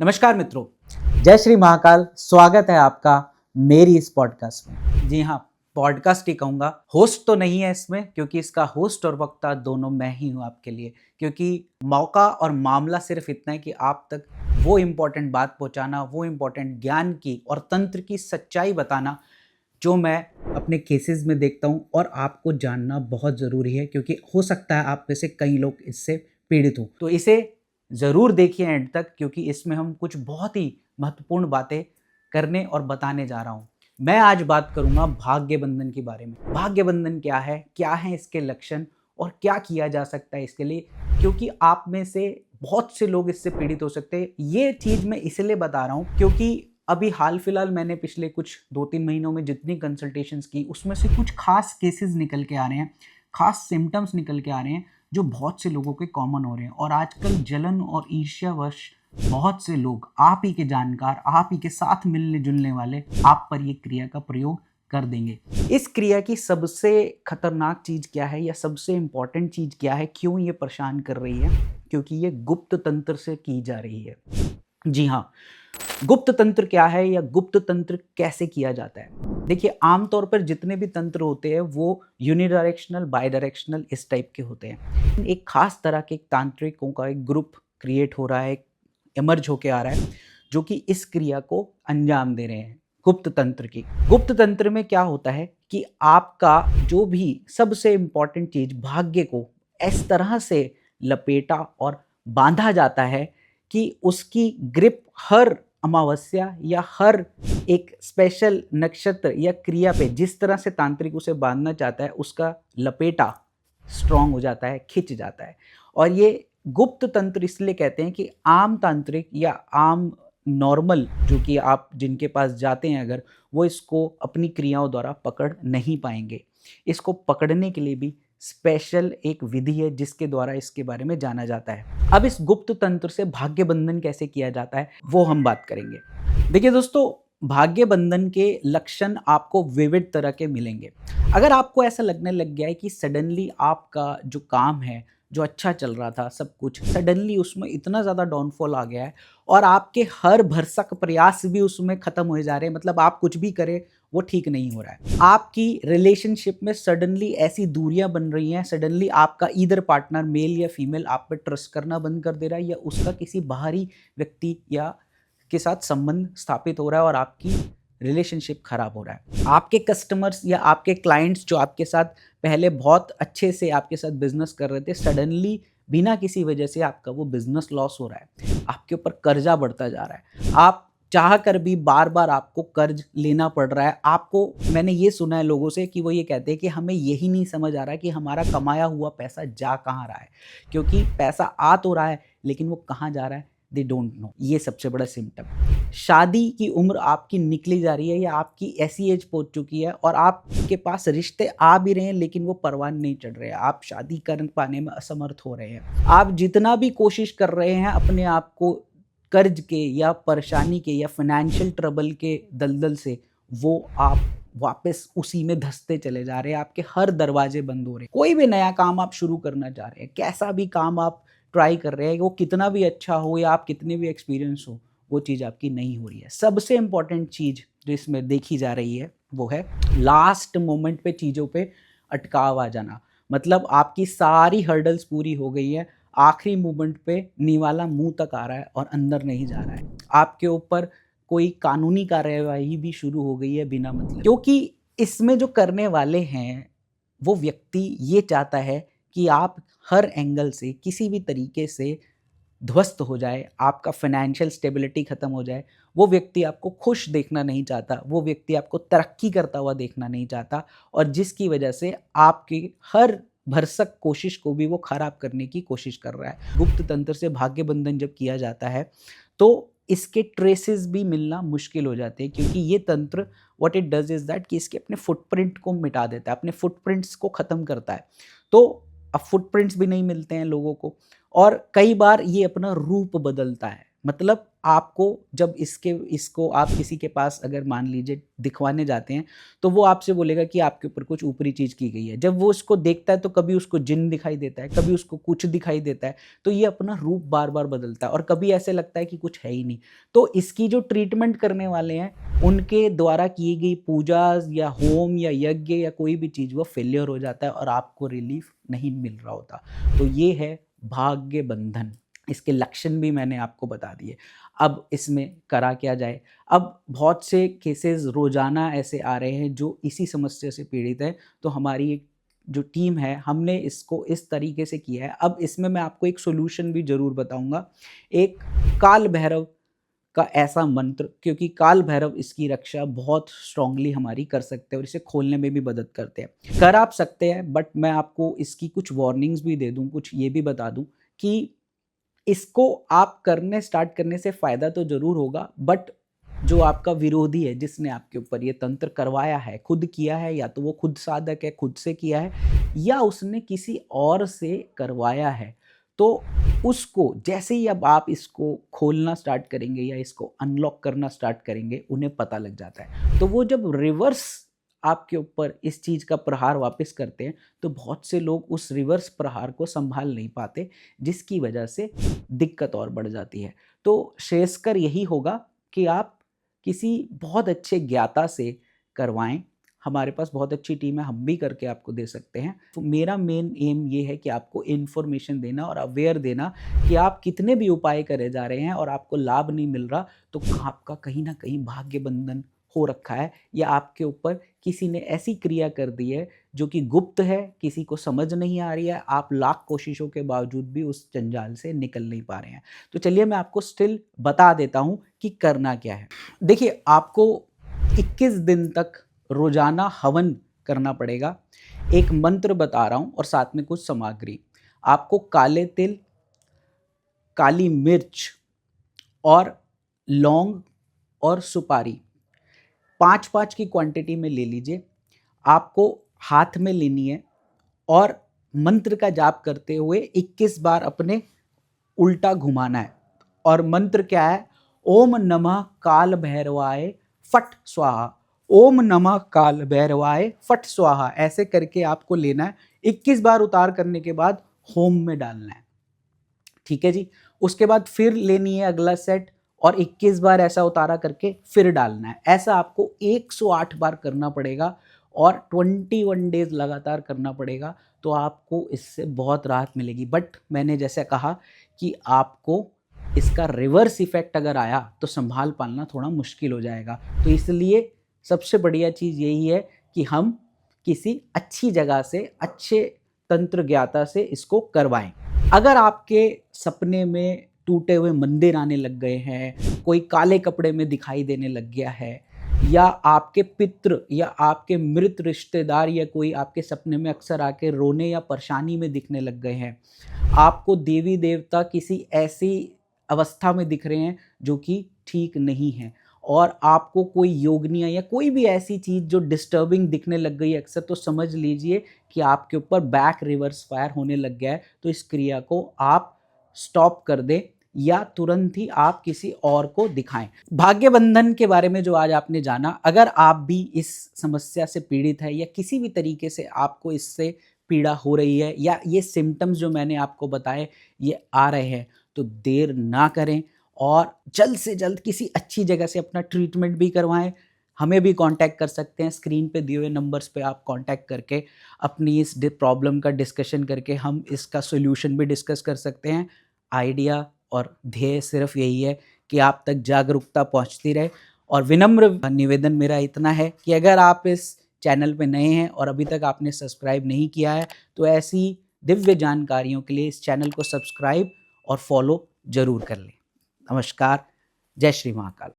नमस्कार मित्रों, जय श्री महाकाल। स्वागत है आपका मेरी इस पॉडकास्ट में। जी हाँ, पॉडकास्ट ही कहूँगा, होस्ट तो नहीं है इसमें, क्योंकि इसका होस्ट और वक्ता दोनों मैं ही हूँ आपके लिए। क्योंकि मौका और मामला सिर्फ इतना है कि आप तक वो इम्पोर्टेंट बात पहुँचाना, वो इम्पोर्टेंट ज्ञान की और तंत्र की सच्चाई बताना जो मैं अपने केसेस में देखता हूँ, और आपको जानना बहुत ज़रूरी है क्योंकि हो सकता है आप में से कई लोग इससे पीड़ित हों। तो इसे ज़रूर देखिए एंड तक, क्योंकि इसमें हम कुछ बहुत ही महत्वपूर्ण बातें करने और बताने जा रहा हूँ। मैं आज बात करूँगा भाग्य बंधन के बारे में। भाग्य बंधन क्या है इसके लक्षण और क्या किया जा सकता है इसके लिए, क्योंकि आप में से बहुत से लोग इससे पीड़ित हो सकते हैं। ये चीज़ मैं इसलिए बता रहा हूँ क्योंकि अभी हाल फिलहाल मैंने पिछले कुछ 2-3 महीनों में जितनी कंसल्टेशंस की, उसमें से कुछ खास केसेस निकल के आ रहे हैं, खास सिम्टम्स निकल के आ रहे हैं जो बहुत से लोगों के कॉमन हो रहे हैं। और आजकल जलन और ईर्ष्यावश बहुत से लोग, आप ही के जानकार, आप ही के साथ मिलने जुलने वाले, आप पर ये क्रिया का प्रयोग कर देंगे। इस क्रिया की सबसे खतरनाक चीज़ क्या है या सबसे इम्पॉर्टेंट चीज़ क्या है, क्यों ये परेशान कर रही है? क्योंकि ये गुप्त तंत्र से की जा रही है। जी हाँ, गुप्त तंत्र क्या है या गुप्त तंत्र कैसे किया जाता है? देखिए, आमतौर पर जितने भी तंत्र होते हैं वो यूनिडायरेक्शनल, बायडायरेक्शनल इस टाइप के होते हैं। एक खास तरह के तांत्रिकों का एक ग्रुप क्रिएट हो रहा है, इमर्ज होके आ रहा है, जो कि इस क्रिया को अंजाम दे रहे हैं गुप्त तंत्र की। गुप्त तंत्र में क्या होता है कि आपका जो भी सबसे इम्पॉर्टेंट चीज, भाग्य को इस तरह से लपेटा और बांधा जाता है कि उसकी ग्रिप हर अमावस्या या हर एक स्पेशल नक्षत्र या क्रिया पे जिस तरह से तांत्रिक उसे बांधना चाहता है, उसका लपेटा स्ट्रांग हो जाता है, खिंच जाता है। और ये गुप्त तंत्र इसलिए कहते हैं कि आम तांत्रिक या आम नॉर्मल जो कि आप जिनके पास जाते हैं अगर, वो इसको अपनी क्रियाओं द्वारा पकड़ नहीं पाएंगे। इसको पकड़ने के लिए भी स्पेशल एक विधि है जिसके द्वारा इसके बारे में जाना जाता है। अब इस गुप्त तंत्र से भाग्य बंधन कैसे किया जाता है वो हम बात करेंगे। देखिए दोस्तों, भाग्य बंधन के लक्षण आपको विविध तरह के मिलेंगे। अगर आपको ऐसा लगने लग गया है कि सडनली आपका जो काम है, जो अच्छा चल रहा था सब कुछ, सडनली उसमें इतना ज़्यादा डाउनफॉल आ गया है और आपके हर भरसक प्रयास भी उसमें ख़त्म हो जा रहे हैं, मतलब आप कुछ भी करें वो ठीक नहीं हो रहा है। आपकी रिलेशनशिप में सडनली ऐसी दूरियां बन रही हैं, सडनली आपका ईदर पार्टनर मेल या फीमेल आप पे ट्रस्ट करना बंद कर दे रहा है, या उसका किसी बाहरी व्यक्ति या के साथ संबंध स्थापित हो रहा है और आपकी रिलेशनशिप खराब हो रहा है। आपके कस्टमर्स या आपके क्लाइंट्स जो आपके साथ पहले बहुत अच्छे से आपके साथ बिजनेस कर रहे थे, सडनली बिना किसी वजह से आपका वो बिजनेस लॉस हो रहा है, आपके ऊपर कर्जा बढ़ता जा रहा है, आप चाह कर भी बार बार आपको कर्ज लेना पड़ रहा है। आपको, मैंने ये सुना है लोगों से कि वो ये कहते हैं कि हमें यही नहीं समझ आ रहा है कि हमारा कमाया हुआ पैसा जा कहाँ रहा है, क्योंकि पैसा आ तो रहा है लेकिन वो कहाँ जा रहा है दे डोंट नो। ये सबसे बड़ा सिम्टम। शादी की उम्र आपकी निकली जा रही है या आपकी ऐसी एज पहुंच चुकी है और आपके पास रिश्ते आ भी रहे हैं लेकिन वो परवान नहीं चढ़ रहे हैं, आप शादी कर पाने में असमर्थ हो रहे हैं। आप जितना भी कोशिश कर रहे हैं अपने आप को कर्ज के या परेशानी के या फाइनेंशियल ट्रबल के दलदल से, वो आप वापस उसी में धंसते चले जा रहे हैं। आपके हर दरवाजे बंद हो रहे हैं। कोई भी नया काम आप शुरू करना चाह रहे हैं, कैसा भी काम आप ट्राई कर रहे हैं, वो कितना भी अच्छा हो या आप कितने भी एक्सपीरियंस हो, वो चीज़ आपकी नहीं हो रही है। सबसे इम्पॉर्टेंट चीज़ जो इसमें देखी जा रही है वो है लास्ट मोमेंट पे चीज़ों पे अटकाव आ जाना। मतलब आपकी सारी हर्डल्स पूरी हो गई है, आखिरी मोमेंट पे निवाला मुंह तक आ रहा है और अंदर नहीं जा रहा है। आपके ऊपर कोई कानूनी कार्यवाही भी शुरू हो गई है बिना मतलब, क्योंकि इसमें जो करने वाले हैं वो व्यक्ति ये चाहता है कि आप हर एंगल से किसी भी तरीके से ध्वस्त हो जाए, आपका फाइनेंशियल स्टेबिलिटी खत्म हो जाए। वो व्यक्ति आपको खुश देखना नहीं चाहता, वो व्यक्ति आपको तरक्की करता हुआ देखना नहीं चाहता, और जिसकी वजह से आपकी हर भरसक कोशिश को भी वो खराब करने की कोशिश कर रहा है। गुप्त तंत्र से भाग्य बंधन जब किया जाता है तो इसके ट्रेसेस भी मिलना मुश्किल हो जाते हैं, क्योंकि ये तंत्र what it does is that कि इसके अपने फुटप्रिंट को मिटा देता है, अपने फुटप्रिंट्स को ख़त्म करता है। तो अब फुटप्रिंट्स भी नहीं मिलते हैं लोगों को, और कई बार ये अपना रूप बदलता है। मतलब आपको जब इसको आप किसी के पास अगर मान लीजिए दिखवाने जाते हैं, तो वो आपसे बोलेगा कि आपके ऊपर कुछ ऊपरी चीज़ की गई है। जब वो उसको देखता है तो कभी उसको जिन्न दिखाई देता है, कभी उसको कुछ दिखाई देता है, तो ये अपना रूप बार-बार बदलता है और कभी ऐसे लगता है कि कुछ है ही नहीं। तो इसकी जो ट्रीटमेंट करने वाले हैं, उनके द्वारा की गई पूजाज़ या होम या यज्ञ या कोई भी चीज़ वो फेलियर हो जाता है और आपको रिलीफ़ नहीं मिल रहा होता। तो ये है भाग्य बंधन। इसके लक्षण भी मैंने आपको बता दिए। अब इसमें करा क्या जाए? अब बहुत से केसेस रोज़ाना ऐसे आ रहे हैं जो इसी समस्या से पीड़ित हैं, तो हमारी एक जो टीम है, हमने इसको इस तरीके से किया है। अब इसमें मैं आपको एक सॉल्यूशन भी ज़रूर बताऊँगा। एक काल भैरव का ऐसा मंत्र, क्योंकि काल भैरव इसकी रक्षा बहुत स्ट्रांगली हमारी कर सकते हैं और इसे खोलने में भी मदद करते हैं। कर आप सकते हैं, बट मैं आपको इसकी कुछ वार्निंग्स भी दे दूँ, कुछ ये भी बता दूँ कि इसको आप करने स्टार्ट करने से फ़ायदा तो ज़रूर होगा, बट जो आपका विरोधी है, जिसने आपके ऊपर ये तंत्र करवाया है, खुद किया है या तो वो खुद साधक है, खुद से किया है या उसने किसी और से करवाया है, तो उसको जैसे ही अब आप इसको खोलना स्टार्ट करेंगे या इसको अनलॉक करना स्टार्ट करेंगे, उन्हें पता लग जाता है। तो वो जब रिवर्स आपके ऊपर इस चीज़ का प्रहार वापस करते हैं, तो बहुत से लोग उस रिवर्स प्रहार को सँभाल नहीं पाते, जिसकी वजह से दिक्कत और बढ़ जाती है। तो श्रेयस्कर यही होगा कि आप किसी बहुत अच्छे ज्ञाता से करवाएँ। हमारे पास बहुत अच्छी टीम है, हम भी करके आपको दे सकते हैं। तो मेरा मेन एम ये है कि आपको इन्फॉर्मेशन देना और अवेयर देना कि आप कितने भी उपाय करे जा रहे हैं और आपको लाभ नहीं मिल रहा, तो आपका कहीं न कहीं भाग्य बंधन हो रखा है या आपके ऊपर किसी ने ऐसी क्रिया कर दी है जो कि गुप्त है, किसी को समझ नहीं आ रही है, आप लाख कोशिशों के बावजूद भी उस जंजाल से निकल नहीं पा रहे हैं। तो चलिए मैं आपको स्टिल बता देता हूँ कि करना क्या है। देखिए, आपको 21 दिन तक रोज़ाना हवन करना पड़ेगा। एक मंत्र बता रहा हूँ और साथ में कुछ सामग्री। आपको काले तिल, काली मिर्च और लौंग और सुपारी 5-5 की क्वांटिटी में ले लीजिए। आपको हाथ में लेनी है और मंत्र का जाप करते हुए 21 बार अपने उल्टा घुमाना है। और मंत्र क्या है? ओम नमः काल भैरवाय फट स्वाहा। ओम नमः काल भैरवाय फट स्वाहा, ऐसे करके आपको लेना है। 21 बार उतार करने के बाद होम में डालना है। ठीक है जी। उसके बाद फिर लेनी है अगला सेट और 21 बार ऐसा उतारा करके फिर डालना है। ऐसा आपको 108 बार करना पड़ेगा और 21 डेज लगातार करना पड़ेगा, तो आपको इससे बहुत राहत मिलेगी। बट मैंने जैसे कहा कि आपको इसका रिवर्स इफेक्ट अगर आया तो संभाल पालना थोड़ा मुश्किल हो जाएगा। तो इसलिए सबसे बढ़िया चीज़ यही है कि हम किसी अच्छी जगह से, अच्छे तंत्र ज्ञाता से इसको करवाएं। अगर आपके सपने में टूटे हुए मंदिर आने लग गए हैं, कोई काले कपड़े में दिखाई देने लग गया है, या आपके पितृ या आपके मृत रिश्तेदार या कोई आपके सपने में अक्सर आके रोने या परेशानी में दिखने लग गए हैं, आपको देवी देवता किसी ऐसी अवस्था में दिख रहे हैं जो कि ठीक नहीं है, और आपको कोई योगनिया या कोई भी ऐसी चीज़ जो डिस्टर्बिंग दिखने लग गई है अक्सर, तो समझ लीजिए कि आपके ऊपर बैक रिवर्स फायर होने लग गया है। तो इस क्रिया को आप स्टॉप कर दें या तुरंत ही आप किसी और को दिखाएं। भाग्य बंधन के बारे में जो आज आपने जाना, अगर आप भी इस समस्या से पीड़ित है या किसी भी तरीके से आपको इससे पीड़ा हो रही है या ये सिम्टम्स जो मैंने आपको बताए ये आ रहे हैं, तो देर ना करें और जल्द से जल्द किसी अच्छी जगह से अपना ट्रीटमेंट भी करवाएं। हमें भी कांटेक्ट कर सकते हैं, स्क्रीन पे दिए हुए नंबर्स पे आप कांटेक्ट करके अपनी इस प्रॉब्लम का डिस्कशन करके हम इसका सॉल्यूशन भी डिस्कस कर सकते हैं। आइडिया और ध्येय सिर्फ यही है कि आप तक जागरूकता पहुंचती रहे। और विनम्र निवेदन मेरा इतना है कि अगर आप इस चैनल पे नए हैं और अभी तक आपने सब्सक्राइब नहीं किया है, तो ऐसी दिव्य जानकारियों के लिए इस चैनल को सब्सक्राइब और फॉलो जरूर कर लें। नमस्कार। जय श्री महाकाल।